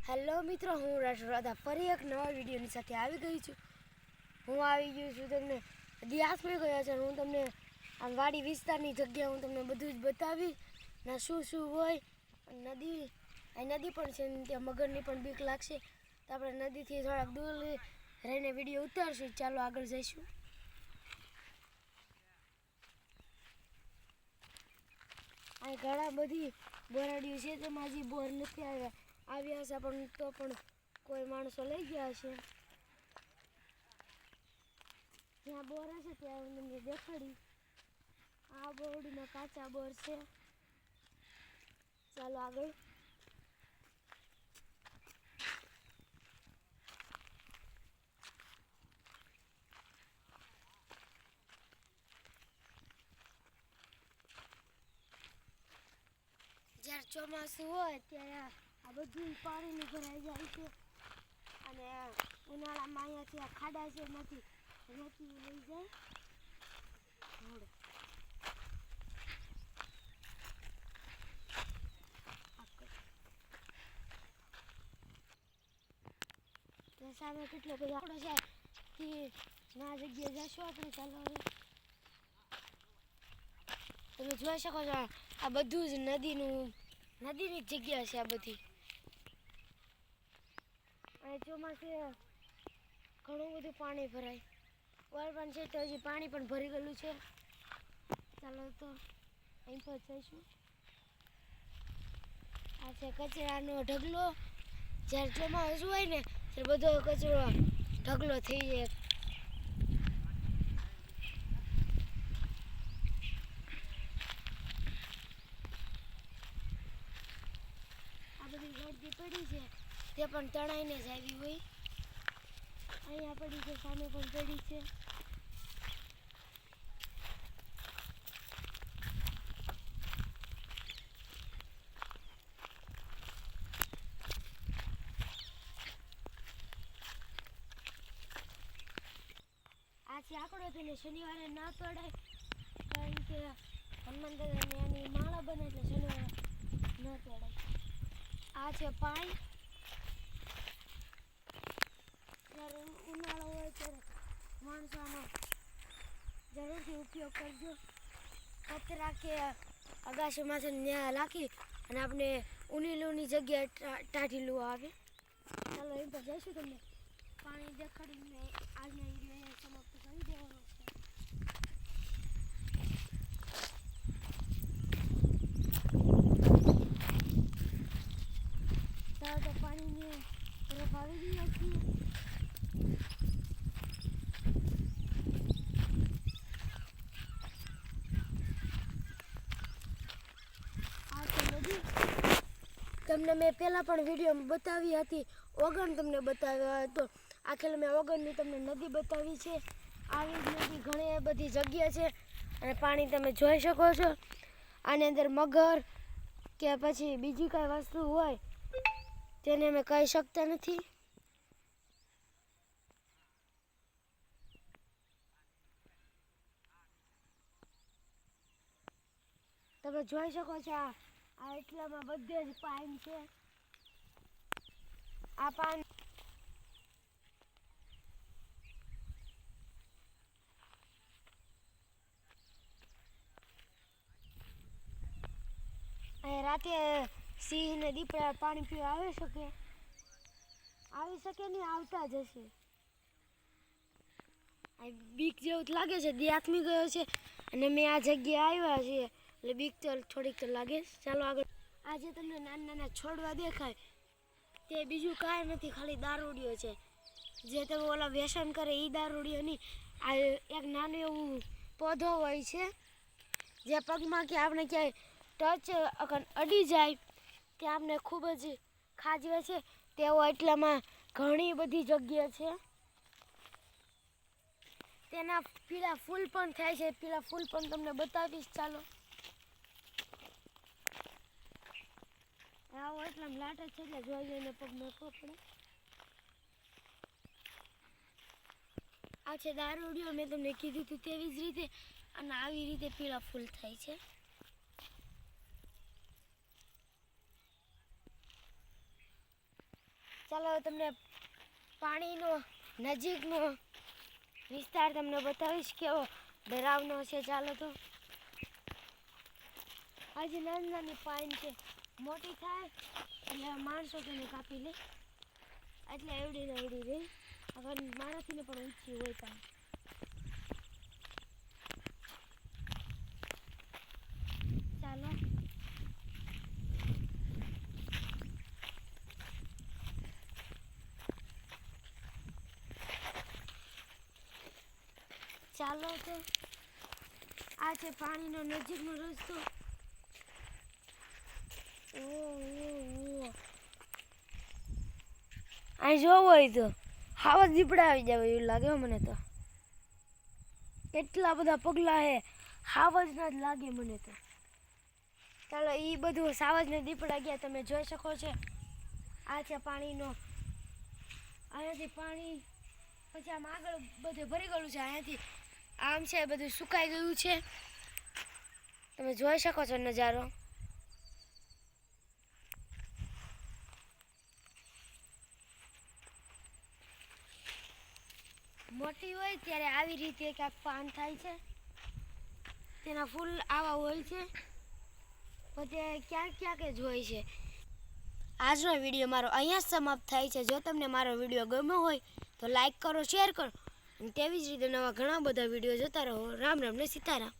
Hello મિત્રો, હું રાઠોડ ફરી એક નવા વિડીયોની સાથે આવી ગઈ છું. હું આવી ગયું છું તમને દિયાસમાં ગયા છે. હું તમને આમ વાડી વિસ્તારની જગ્યા હું તમને બધું જ બતાવીશ ને શું શું હોય. નદી પણ છે ને ત્યાં મગરની પણ બીક લાગશે તો આપણે નદીથી થોડાક દૂર રહીને વિડીયો ઉતારશું. ચાલો આગળ જઈશું. અહીં ઘણા બધી બોરાડીઓ છે તેમાં હજી બોર નથી આવ્યા છે પણ તો પણ કોઈ માણસો લઈ ગયા છે. જ્યાં બોર હશે ત્યાં હું તમને દેખાડી. આ બોરડીમાં કાચા બોર છે. ચાલો આગળ. જ્યારે ચોમાસું હોય ત્યારે આ બધું પાણીનું ભરાઈ જાય છે અને ઉનાળામાં અહીંયાથી આ ખાડા છે એમાંથી રેતી લઈ જાય. સામે કેટલો બધો આંકડો છે કે ના જગ્યાએ જશું આપણે. ચાલો હવે તમે જોઈ શકો છો આ બધું જ નદીની જ જગ્યા છે આ બધી. અને ચોમાસે ઘણું બધું પાણી ભરાય. ઓર પણ છે તો હજી પાણી પણ ભરી ગયેલું છે. ચાલો તો અહીં પર જઈશું. આ છે કચરાનો ઢગલો. જ્યારે ચોમાસું હોય ને ત્યારે બધો કચરો ઢગલો થઈ જાય. આ બધી ગળદી પડી છે તે પણ તણાઈને જ આવી હોય. અહીંયા પડી છે, સામે પણ પડી છે. આથી આંકડો તેને શનિવારે ના તોડાય કારણ કે હનુમાન દાદાની આની માળા બને એટલે શનિવારે ન તોડાય. આ છે પાણી. જ્યારે ઉનાળો હોય ત્યારે માણસો આનો જરૂરથી ઉપયોગ કરજો. કચરા કે અગાશીમાંથી ન્યા રાખી અને આપણે ઊની જગ્યાએ ટાઢીલું આવે. ચાલો એમ પર જઈશું. તમને પાણી દેખાડીને આજના વિડીયો સમાપ્ત કરી દેવાનો છે. ચાલો તો પાણીની તરફ આવી ગયા છીએ. આ તો નદી તમને મેં પહેલાં પણ વિડીયોમાં બતાવી હતી. ઓગણ તમને બતાવ્યો હતો. આખેલ મેં ઓગણની તમને નદી બતાવી છે. આવી જ નદી ઘણી બધી જગ્યા છે અને પાણી તમે જોઈ શકો છો. આની અંદર મગર કે પછી બીજી કાંઈ વસ્તુ હોય તેને અમે કહી શકતા નથી. તમે જોઈ શકો છો આ એટલામાં બધે જ પાણી છે. આ પાણી રાતે સિંહ ને દીપડા પાણી પીવા આવી શકે નહીં, આવતા જ હશે. બીક જેવું જ લાગે છે. દિયાથમી ગયો છે અને મેં આ જગ્યાએ આવ્યા છીએ એટલે બીક તો થોડીક તો લાગે. ચાલો આગળ. આજે તમને નાના છોડવા દેખાય તે બીજું કાંઈ નથી, ખાલી દારૂડિયો છે. જે તમે ઓલા વ્યસન કરે એ દારૂડિયો નહીં. આ એક નાનું એવું પૌધો હોય છે જે પગમાં કે આપણે ક્યાંય ટચ અડી જાય ત્યાં આપણે ખૂબ જ ખાજવે છે. તેઓ એટલામાં ઘણી બધી જગ્યા છે. તેના પીળા ફૂલ પણ થાય છે. પીળા ફૂલ પણ તમને બતાવીશ. ચાલો આવો એટલામાં લાટ જ છે એટલે જોઈ જોઈને પગ મૂકવો પડે. આ છે દારૂડિયો. મેં તમને કીધું હતું તેવી જ રીતે અને આવી રીતે પીળા ફૂલ થાય છે. ચાલો તમને પાણીનો નજીકનો વિસ્તાર તમને બતાવીશ કેવો ડરાવનો છે. ચાલો તો આજે નાની નાની પાઇન છે, મોટી થાય એટલે માણસો તેને કાપી લે, એટલે એવડી ને એવડી રહી. અગર મારાથી પણ ઊંચી હોય પાઇન. ચાલો ચાલો તો આ છે પાણીનો નજીકનો રસ્તો. અહીં જોવો હોય તો હાવ દીપડા આવી જાવ એવું લાગે મને તો. એટલા બધા પગલા હે, હાવ જ ના જ લાગે મને તો. ચાલો એ બધું સાવજ ને દીપડા ગયા તમે જોઈ શકો છો. આ છે પાણીનો, અહીંયાથી પાણી પછી આમ આગળ બધે ભરી ગયું છે. અહીંયાથી આમ છે બધું સુકાઈ ગયું છે, તમે જોઈ શકો છો નજારો. મોટી હોય ત્યારે આવી રીતે ક્યાંક પાન થાય છે, તેના ફૂલ આવા હોય છે, પણ ક્યાંક ક્યાંક જ હોય છે. આજનો વિડીયો મારો અહીંયા જ સમાપ્ત થાય છે. જો તમને મારો વિડીયો ગમ્યો હોય તો લાઈક કરો, શેર કરો, અને તેવી જ રીતે નવા ઘણા બધા વિડીયો જોતા રહો. રામ રામ ને સીતારામ.